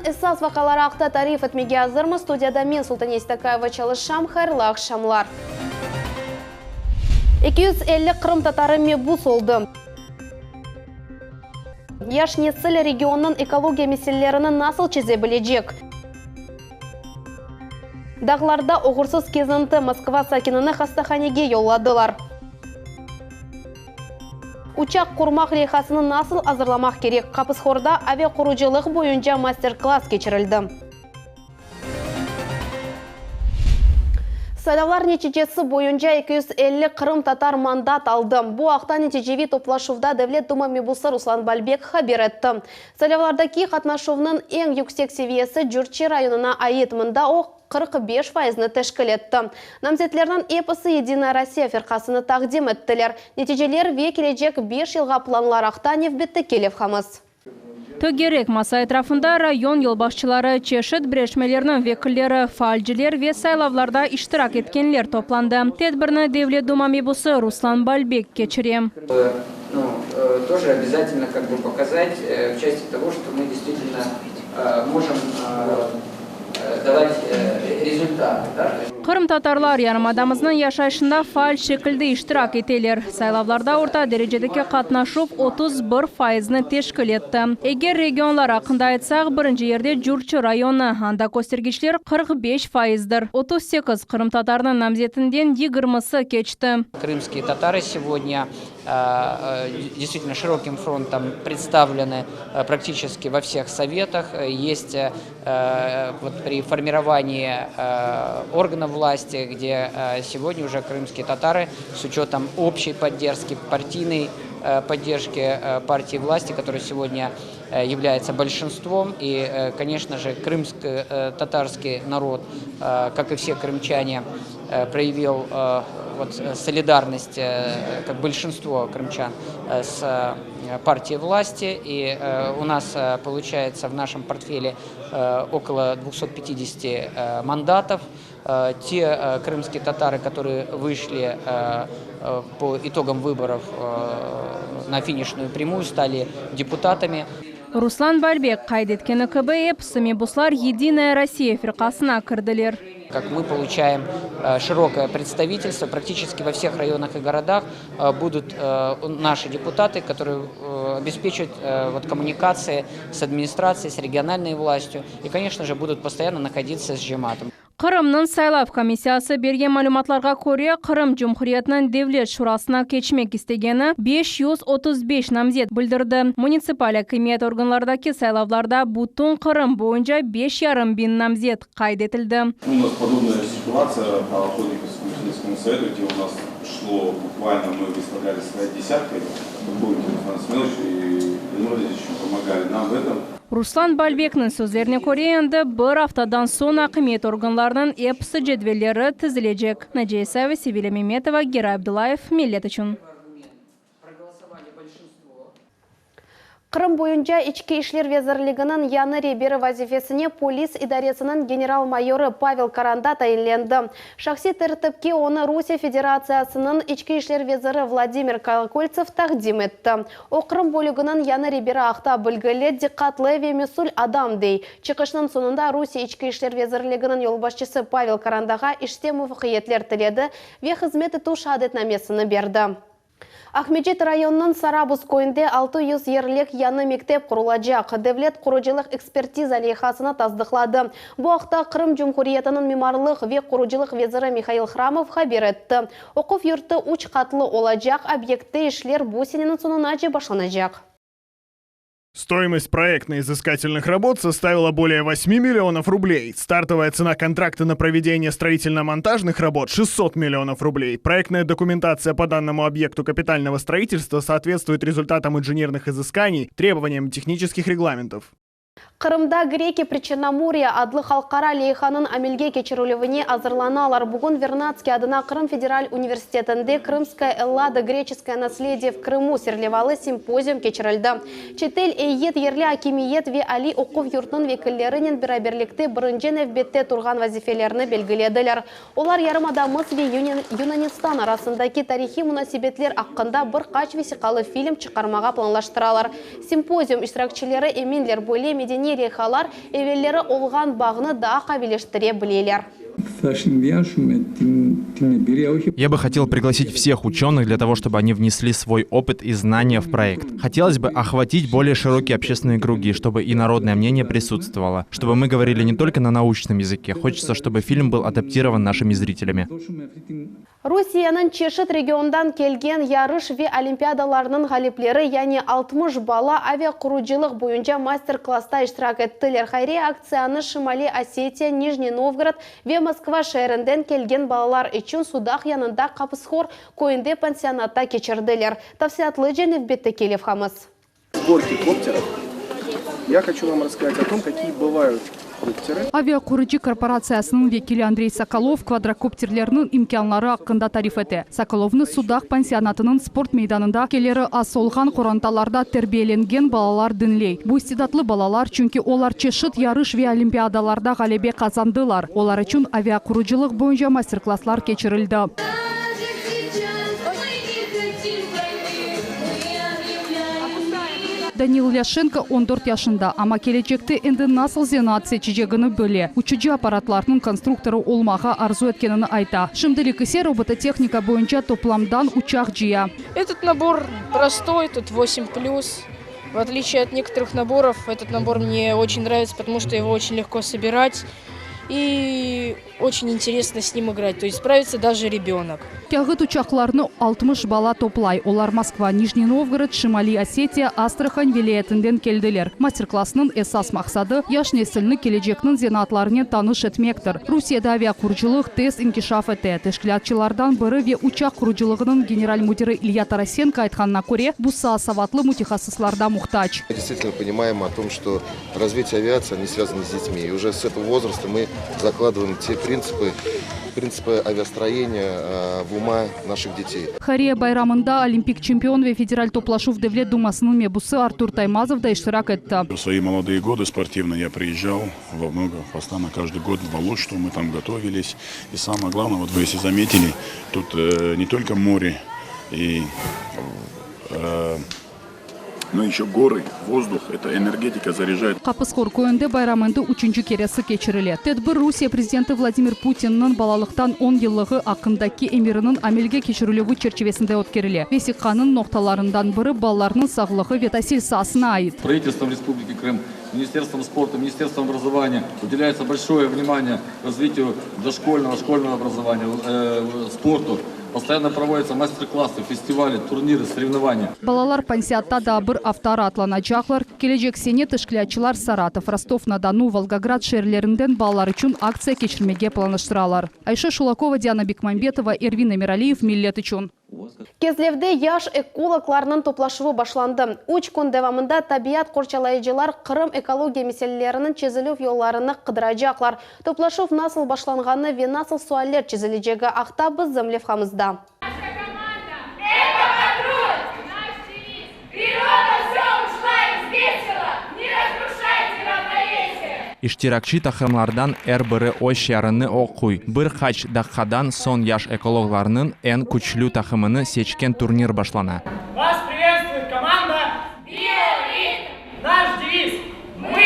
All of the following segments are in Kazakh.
эссас вақалары ақта тариф етмеге азырмыз. Студияда мен Султан Естакаева çalışам. Хайырлы ақшамлар. 250 Қырым татары мебус oldu. Яш неsil регионның экология меселелерін насыл чезе білежек. Дағларда оғырсыз кезінті Москва сакинаны хастаханеге yolладылар. Учақ құрмақ рейхасының насыл азырламақ керек. Қапысхорда авиақұручылық бойынша мастер-класс кечірілді. Сайлаулар нәтижесі бойынша 250 Қырым татар мандат алды. Бұл ақта нәтижеви топлашувда Devlet Дума мебусы Руслан Бальбек хабер етті. Сайлаулардaki қатнашуының ең yüksek seviyesi Жүртче районына айет. Мында о 45%-ны тәшкіл етті. Намзетлерінің эпосы Единая Россия фирқасыны тақдим еттілер. Нәтижелер ве келечек 5 жылға планлар ақта невбетті келев хамыз. Төгерек маса etrafında район yolbaşçıları, çeşit bireşmelerinin vekilleri, faalciler ve saylavlarda iştirak etkenler toplandı. Tedbirni Devlet Duma mebusi Ruslan Balbek geçirem. Тоже обязательно показать в части того, что мы действительно можем давать результаты. Kırım Tatarlar yarımadamızın yaşayışında faal şekilde iştirak eteler. Saylavlarda orta derecedeki katnaşıp 31%-ni teşkil etti. Eğer regionlar hakkında aytsak, birinci yerde Жүртче rayonu, anda göstergeçler 45%'dir. 38 Kırım Tatarının namzetinden 20'sı geçti. Крымские татары сегодня действительно широким фронтом представлены практически во всех советах. Есть при формировании органов власти, где сегодня уже крымские татары с учетом общей поддержки, партийной поддержки партии власти, которая сегодня является большинством. И, конечно же, крымско-татарский народ, как и все крымчане, проявил солидарность, как большинство крымчан, с партией власти. И у нас получается в нашем портфеле около 250 мандатов. Те крымские татары, которые вышли по итогам выборов на финишную прямую, стали депутатами. Руслан Бальбек кайдеткені КБ эпсы мебуслар Единая Россия фирқасына кірділер. Как мы получаем широкое представительство практически во всех районах и городах, будут наши депутаты, которые обеспечивают коммуникации с администрацией, с региональной властью и, конечно же, будут постоянно находиться с Жематом. Kırımның сайлав комиссиясы берген мәлуматларға көре Kırım Cumhuriyeti'nin Devlet Şurasına geçmek istegeni 535 namzet bildirdi. Municipal hükümet organlardaki saylavlarda butun Kırım boyunca 5,5 bin namzet kaydetildi. У нас подобная ситуация по ходе Конституционного совета, где у нас шло буквально, мы выставляли свои десятки, помните, Руслан Смелович и Ленорович еще помогали нам в этом. Ruslan Balbek'nin sözlerine göre endi bir haftadan sonra hükümet organlarının epsi cedvelleri tizilecek. Naciye Savi, Sivile Mehmetova, Geray Abdullayev, Millet için. Қырым бойынша Ички ишлер везірлігінің яны ребері вазифесіне полис идаресінің генерал-майоры Павел Каранда тайынленді. Шақси тәртіпке оны Русия Федерациясының Ички ишлер везірі Владимир Колокольцев тақдим етті. О Қырым бөлігінің яны ребері ақта білгілі диққатлы ве месул адам дей. Чықышының сонында Русия Ички ишлер везірлігінің yolbaşçысы Павел Карандаға іште мұфықиетлер тіледі ве қызметі туш адетнамесіні берді. Ахмеджет районының Сарабус көйінде 600 ерлік яны мектеп құрылacak. Devlet құружилық экспертиза лейхасына таздықлады. Бұл ақта Қырым Жұмхуриетінің мемарлық ве құружилық везірі Михаил Храмов хабер етті. Оқып юрты уч қатлы олacak, объекты ишлер бұл сененің сонына же башланacak. Стоимость проектно-изыскательных работ составила более 8 миллионов рублей. Стартовая цена контракта на проведение строительно-монтажных работ – 600 миллионов рублей. Проектная документация по данному объекту капитального строительства соответствует результатам инженерных изысканий, требованиям технических регламентов. Қырымда Греки Причерноморья адлы халқара лейханын амелге кечерулевіне азырланалар. Бүгін Вернадский адына Қырым Федераль университетінде Крымская Эллада греческое наследие в Крыму серлевалы симпозиум кечерілді. Четел эйет ерлі акимиет ве али оқув юртның векілерінен біраберлікті бірінжен әвбетте тұрған вазифелеріні белгіледілер. Олар ярымадамыз ве Юнанистан арасындаки тарихи мунасибетлер аққында бір қач весиқалы фильм чықармаға планлаштыралар. Симпозиум iştirakçileri eminler böyle медени рейхалар эвеллері олған бағыны да қабелештіре білелер. Я бы хотел пригласить всех ученых для того, чтобы они внесли свой опыт и знания в проект. Хотелось бы охватить более широкие общественные круги, чтобы и народное мнение присутствовало, чтобы мы говорили не только на научном языке. Хочется, чтобы фильм был адаптирован нашими зрителями. Русияның чешет региондан келген ярыш ве олимпиадаларының ғалиплері, яғни 60 бала авиақұруджилық бойынша мастер-класста иштирак еттілер. Хайри акцияны Шимали Осетия, Нижний Новгород ве Москва шәрінден келген балалар үшін судақ янында Қапысхор койынды пансионатта кечірділер. Тавсиятлы Женевбетті Келев хамыз. Сборки коптеров. Я хочу вам рассказать о том, какие бывают коптеры. Авиақұрыжы корпорациясының векилі Андрей Соколов квадрокоптерлерінің имканлары ақында тариф еті. Соколовны судақ пансионатының спорт мейданында келері асолған қоранталарда тәрбиеленген балалар дінлей. Бұл истидатлы балалар, чүнки олар чешет ярыш ве олимпиадаларда ғалебе қазандылар. Олар үшін авиақұрыжылық бойынша мастер-класслар кечірілді. Данил Ляшенко 14 yaşında, ama келечекте енді насыл зенат сечежегіні бөле. Учуджи аппаратларының конструкторы олмаға арзу еткенini айта. Шымдылік ісе робототехника бойынша топламдан учақ жия. Этот набор простой, тут 8+. В отличие от некоторых наборов, этот набор мне очень нравится, потому что его очень легко собирать. И очень интересно с ним играть, то есть справится даже ребенок. Кягыт учакларны 60 бала топлай. Олар Москва, Нижний Новгород, Шимали Осетия, Астрахань вилаятынден келділер. Мастер-классның эсас мақсады яш несілні келечекнің зенатларымен таныш етмектір. Русияда авиақұржылық тест инкишаф еті. Тешкілятчылардан бірі ве учақ құржылығының генераль мудиры Илья Тарасенко айтқанына көре, бұса саватлы мутихассысларда мұқтач. Действительно понимаем о том, что развитие авиации не связано с детьми. И уже с этого возраста мы закладываем те принципы авиастроения в ума наших детей. Хария байрамында олимпик чемпион ве федераль топлашу в Девлет думасының мебусы Артур Таймазов да иштирак етті. В свои молодые годы спортивные я приезжал во много, постоянно каждый год в Волочь, что мы там готовились. И самое главное, вот вы если заметили, тут не только море и но еще горы, воздух, эта энергетика заряжает. Қапысхор койынды байрамынды 3-ші кересі кечірілі. Тедбір Русия президенті Владимир Путиннің балалықтан 10 yıllığı ақындаки эмирінің амелге кечірілігі черчевесінде өткерілі. Весикханың ноқталарından бірі балаларының сағылығы ветасил сасына айт. Правительством Республики Крым, Министерством спорта, Министерством образования уделяется большое внимание развитию дошкольного, школьного образования, спорту. Постоянно проводятся мастер-классы, фестивали, турниры, соревнования. Балалар пансионатта да бір автары атланачақлар. Келечек сене тышкілячылар Саратов, Ростов-на-Дону, Волгоград шерлерінден балалар үшін акция кечірмеге планыштыралар. Айша Шулакова, Диана Бекмамбетова, Эрвин Эмиралиев, Миллет үшін. Кезлевде яш экологларының топлашуы башланды. 3 күн девамында табият қорчалайыжылар Қырым экология меселелерінің чезіліп yollarını қыдырajaqlar. Топлашув насыл башланғаны ве насыл суаллер чезілежегі ақтабыз зымлев хамызда. Иштиракчы тахымлардан әрбірі ош ярыны оқуй. Бір хач даққадан сон яш экологларының ән күчлі тахымыны сечкен турнир башлана. Вас приветствует команда «Биорит». Наш девиз – мы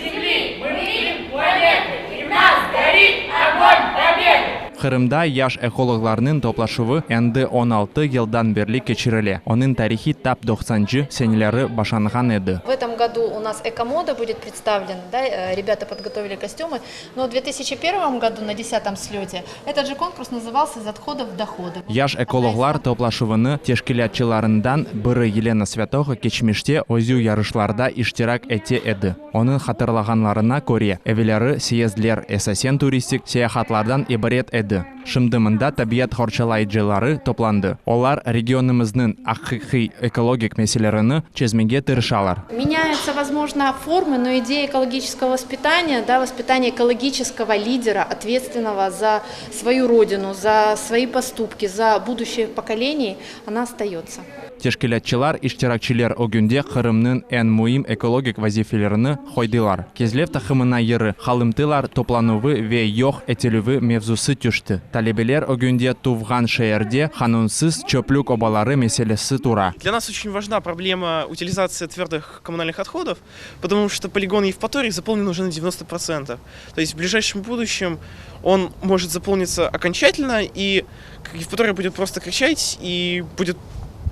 земли, мы видим планеты, и в нас горит огонь победы. Қырымда яш экологларының топлашуы әнді 16 елдан берлі кечірілі. Оның тарихи тап 90-жы сенелері башанған еді. В этом году у нас экомода будет представлена, да, ребята подготовили костюмы, но в 2001 году на 10-м слете этот же конкурс назывался «Из отходов в доходы». Яш экологлар топлашуыны тешкілятчыларындан бірі Елена Святого кечмеште өзю ярышларда иштирак эте еді. Оның хатырлаганларына көре, әвелері съездлер эсасен туристик саяхатлардан ибарет еді. Шымдымында табият хорчалайыжылары топланды. Олар регионымыздың ақиқи экологик меселеріні чезмеге тырышалар. Меняются, возможно, формы, но идея экологического воспитания, да, воспитания экологического лидера, ответственного за свою родину, за свои поступки, за будущее поколений, она остается. Тешкелятчылар иштиракчилер огүнде Кырымнын эн муим экологик вазифелерини койдылар. Кезлев тахымына йыры халымтылар топланувы ве йох этелүвы мевзусы түштү. Талебелер огүнде тувган шээрде канунсыз чөплүк обалары меселеси тура. Для нас очень важна проблема утилизации твердых коммунальных отходов, потому что полигон Евпатории заполнен уже на 90%. То есть в ближайшем будущем он может заполниться окончательно, и Евпатория будет просто кричать и будет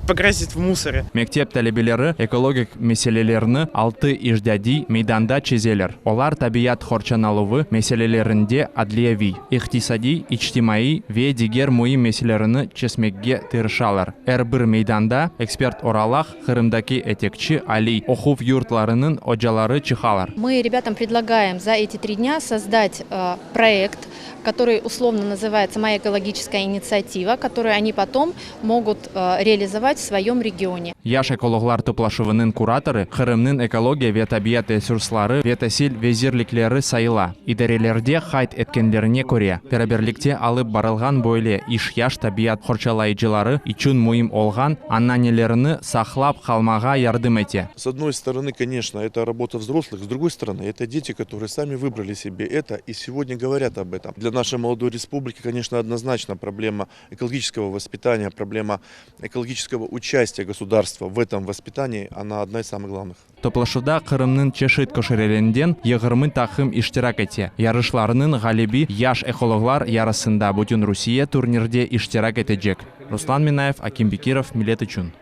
погрязит в мусоре. Мектеп талебелери экологик меселелерни 6 иждяди мейданда чезелер. Олар табият хорчаналувы меселелеринде адлиявий, иктисади, ичтимаи ве дигер муим меселерини чесмекке тырышалар. Эр-1 мейданда эксперт оралах Кырымдаки этекчи Али окув юртларынын ожалары чыхалар. Мы ребятам предлагаем за эти 3 дня создать проект, который условно называется «Моя экологическая инициатива», который они потом могут реализовать в своем регионе. Яш экологлар топлашывынын кураторы Кырымнын экология ве табият ресурслары ве тесил везирликлери сайыла. Идарелерде хайт эткенлерине көре. Переберликте алып барылган бойле иш яш табият хорчалайчылары үчүн муим олган аннанелерини сахлап калмага ярдым эте. С одной стороны, конечно, это работа взрослых, с другой стороны, это дети, которые сами выбрали себе это и сегодня говорят об этом. Для нашей молодой республики, конечно, однозначно проблема экологического воспитания, проблема экологического участия государства в этом воспитании, она одна из самых главных. Топлашуда Кырымнын чешит көшереленден 20 тахым иштирак эте. Ярышларынын галиби яш экологлар ярысында бүтүн Русия турнирде иштирак этежек. Руслан Минаев, Аким Бекиров, Милет үчүн.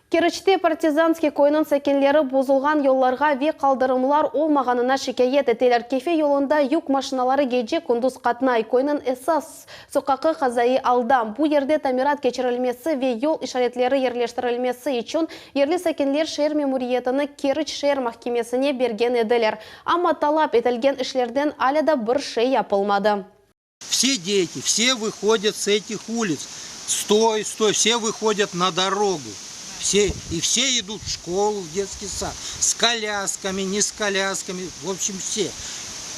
Керечте партизанский койнын сәкенлері бозылған yollarga ве қалдырымлар олмағанына шикает етелер. Кефе yolunda юк машиналары геже күндіз қатнай. Койнын эсас соқақы қазайы алдам. Бұ ерде тамират кечірілмесі ве yol ишаретлері ерлештірілмесі үшін ерлі сәкенлер шер мемуриетіні Кереч шер махкемесіне берген еділер. Ама талап етілген ішлерден аляда бір шей yapılmadı. Все дети, все выходят с этих улиц. Стой, все выходят на дорогу. Все идут в школу, в детский сад, с колясками, не с колясками, в общем все.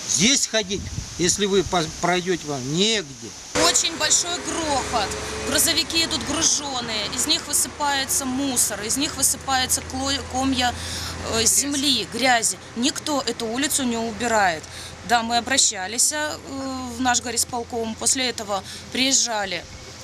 Здесь ходить, если вы пройдете, вам негде. Очень большой грохот, грузовики идут груженные, из них высыпается мусор, из них высыпается комья земли, грязи. Никто эту улицу не убирает. Да, мы обращались в наш горисполком, после этого приезжали.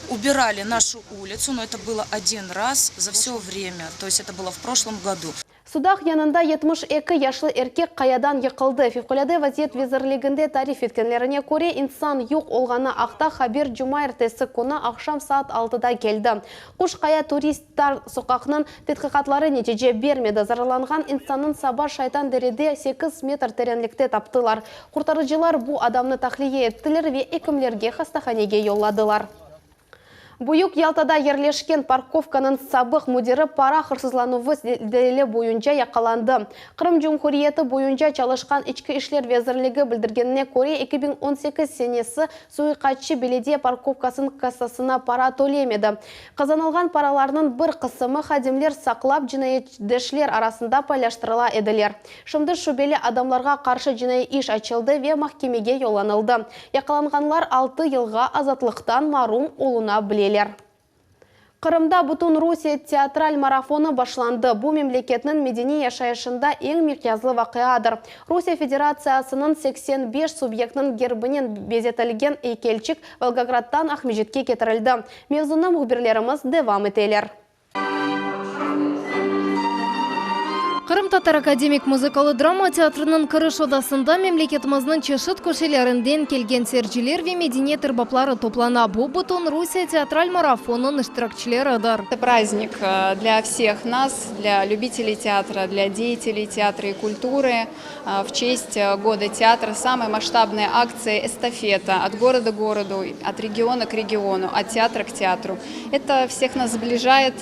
Убирали нашу улицу, но это было один раз за все время, то есть это было в прошлом году. Судах янында 72 яшлы эркек қаядан йықылды. Февкуляде вазиет визірлігінде тариф еткенлеріне көре инсан юқ олғаны ақта хабер жұма ертесі күні ақшам саат 6-да келді. Құш қая туристтар соқақның тетқиқатлары нетеже бермеді. Зараланған инсанның саба шайтан дереде 8 метр теренлікте таптылар. Құртарыжылар бұл адамны тахлие еттілер ве екімлерге хастаханеге йолладылар. Буюк Ялтада ерлешкен парковканын сабық мүдері пара қырсызлануы дәлелі бойынша яқаланды. Қырым Жумхуриеті бойынша чалышқан ішкі ішлер везірлігі білдіргеніне көре 2018 сенесі суйқатшы беледия парковкасын кассасына пара төлемеді. Қазаналған параларының бір қысымы хадимлер сақлап жинайетдешлер арасында пайлаштырыла еділер. Шымды шөбелі адамларға қаршы жинай иш açılды ве махкемеге yollanıldı. Яқаланғанлар 6 жылға азатлықтан марум олуна білелер. Қырымда Бүтін Русия театраль марафоны башланды. Бұл мемлекетнің медени яшайышында ең миқязлы вақиадыр. Русия Федерациясының 85 субъектінің гербінен безетілген eykelчик Волгоградтан Ахмежетке кетірілді. Мевзуны мұхбірлеріміз девам етелер. Қырым Татар академик музыкалы драма театрының кырыш одасында мемлекетіміздің чешет көшелерінден келген серджилер ве медениет ырбаплары топлана. Бұл Бүтін Русия театраль марафонын иштиракчилеридир. Это праздник для всех нас, для любителей театра, для деятелей театра и культуры. В честь года театра самая масштабная акция эстафета от города к городу, от региона к региону, от театра к театру. Это всех нас сближает.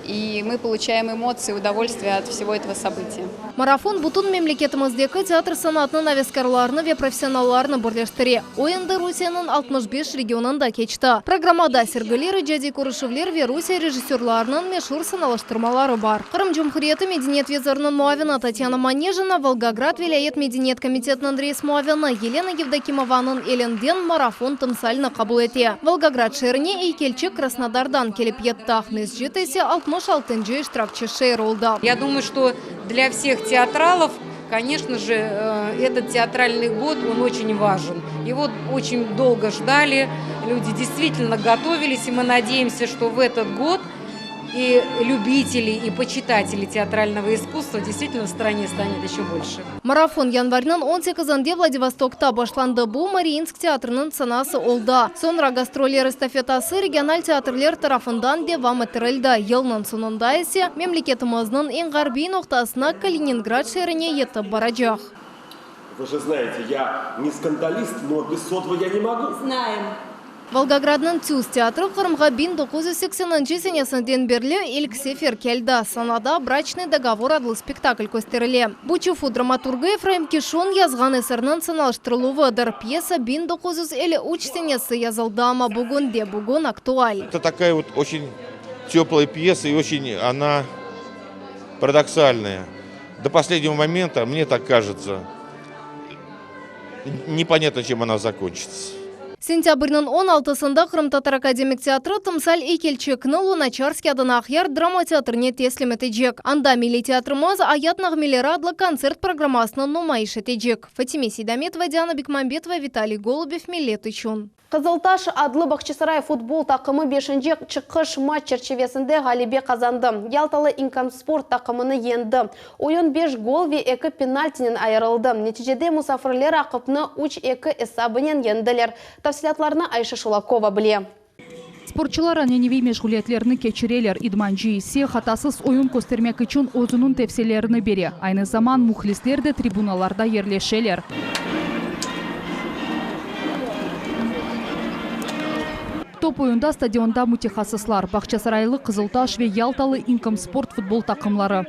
И мы получаем эмоции, удовольствие от всего этого события. Марафон Бүтін мемлекетіміздегі театр санатының авескарларыны ве профессионалларыны бірлештіре. Ойынды Русияның 65 регионында кечті. Программада сергілері, жади көрішівлер ве Русия режиссерларының мешур саналаштырмалары бар. Қырым Жумхуриеті медениет везірінің муавина Татьяна Манежина, Волгоград вилайет медениет комитетінің рейс муавина Елена Евдокимованың еленден марафон тымсалыны қабыл ете. Волгоград шеріне eykelчик Краснодардан келіп етті. Ахмез жетесе 66 иштиракчы шер oldu. Я думаю, что для всех театралов, конечно же, этот театральный год, он очень важен. Его очень долго ждали, люди действительно готовились, и мы надеемся, что в этот год и любителей, и почитателей театрального искусства действительно в стране станет еще больше. Марафон январьнын 18-інде Владивостокта башланды. Бу Мариинск театрының сценасы oldu. Sonra гастролер эстафетасы региональ театрлер тарафындан девам ettirildi. Yılның sonunda ise memleketimizдің ең гарби ноқтасына Калининград шеріне етіп барacak. Вы же знаете, я не скандалист, но без сотва я не могу. Знаем. Волгоградның Тюз театры Қырымға 1980 сенесінден берлі ilk sefer келді. Санада «Брачный договор» адлы спектакль көстерілі. Бучуфу драматургы Ефраим Кишон язған эсернің сыналыштырылуыдыр. Пьеса 1953 сенесі язылды, ама бүгін актуаль. Это такая вот очень теплая пьеса, и очень она парадоксальная. До последнего момента, мне так кажется, непонятно, чем она закончится. Сентябрьнын 16-сында Қырым Татар Академик театры Тымсаль Экельчекны Луначарский адына Ахяр драма театрыне теслим етежек. Анда милли театрымыз аят нағмелері адлы концерт программасының нумайыш етежек. Фатиме Сейдаметова, Диана Бекмамбетова, Виталий Голубев, Милет Ичун. Қызылташ адлы Бақчысарай футбол тақымы 5-ші чыққыш матч черчевесінде ғалибе қазанды. Ялталы Инкомспорт тақымыны енді. Ойын 5 гол ве 2 пенальтинен айырылды. Нәтижеде мұсафірлер ақыпны 3-2 есабынен енділер. Тafsilatlarını Ayşe Şulakova біле. Спортчылар аненеви мешгулетлерini keçirелер. İdmancı ise hatasız oyun göstermek için özünün tefsirlerini beri. Aynı zaman muhlisler de tribunalarda yerleşeler. Top oyunda stadionda mütexassıslar, Бақчасарайлы, Қызылташ ve Ялталы Инкомспорт futbol takımları.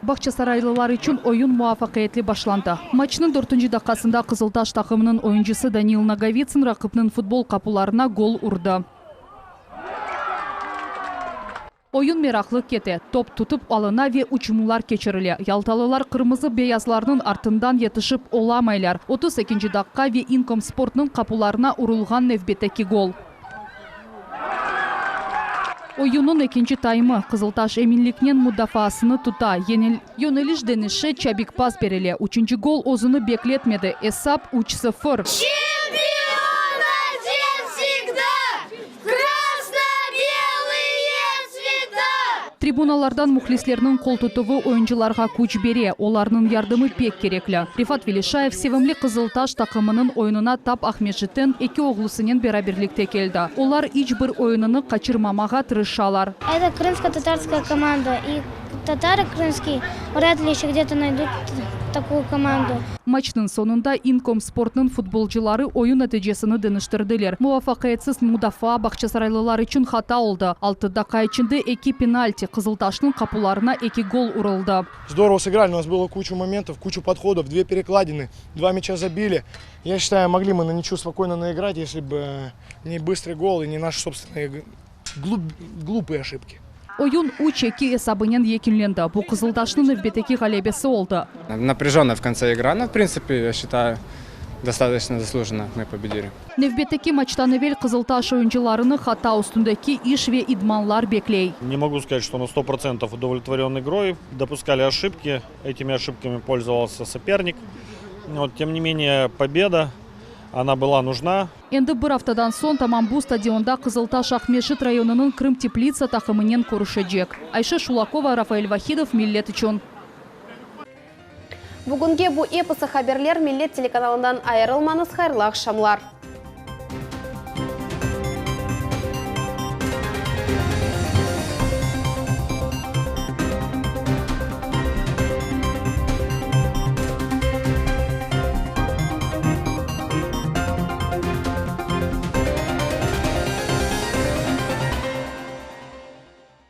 Бақчасарайлылар için oyun muvaffakiyetli başlandı. Maçının 4. dakikasında Қызылташ takımının oyuncusu Даниил Наговицын raqibinin futbol kapılarına gol urdu. Oyun meraklı kete, top tutup alına ve uçumlar geçirildi. Ялталылар kırmızı beyazlarının артından yetişip olamaylar. 32. dakika ve Inkomsport'un kapılarına urulgan növbeteki gol. Oyunun ikinci tayımı Қызылташ eminliknen müdafasını tuta. Yöneliş denişe çabuk pas berili. 3. gol ozunu bekletmedi. Hesap 3-0. Tribunalardan muhlislerinin kol tutuvu oyuncularga kuch beri, olarının yardımı pek gerekli. Rifat Velişaev sevimli Қызылташ takımının oyununa Tap Ahmedjit'in 2 oğlusının beraberlikte geldi. Olar hiç bir oyununu kaçırmamağa tırışalar. Это крымско-татарская команда, и татары крымские вряд ли еще где-то найдут такую команду. Maçın sonunda Inkomsport'un futbolcuları oyun neticesini dönüştürdüler. Muvaffakiyetsiz müdafaa Бақчасарайлылар için hata oldu. 6 dakika içinde 2 penalti, Қызылташтың kapılarına 2 gol uruldu. Здорово сыграли, у нас было кучу моментов, кучу подходов, 2 перекладины, 2 мяча забили. Я считаю, могли мы на ничью спокойно наиграть, если бы не быстрый гол и не наши собственные глупые ошибки. Oyun 3-2 hesabının yekunlendi. Bu Қызылташтың növbeteki galebesi oldu. Напряженно в конце игра, но в принципе, я считаю, достаточно заслуженно мы победили. Növbeteki maçtan evvel Қызылташ oyuncularını hata üstündeki iş ve idmanlar bekley. Не могу сказать, что на 100% удовлетворен игрой. Допускали ошибки, этими ошибками пользовался соперник. Тем не менее, победа. Она была нужна. Endi bir haftadan son tamam bu stadionda Қызылташ Ахмешит rayonunun Krım Teplitsa takımının көрüşecek. Ayşe Şulakova, Rafael Vahidov, Millet için. Бүгінге bu epoсы haberler Millet telekanalından ayırılmanız, hayırlı akşamlar.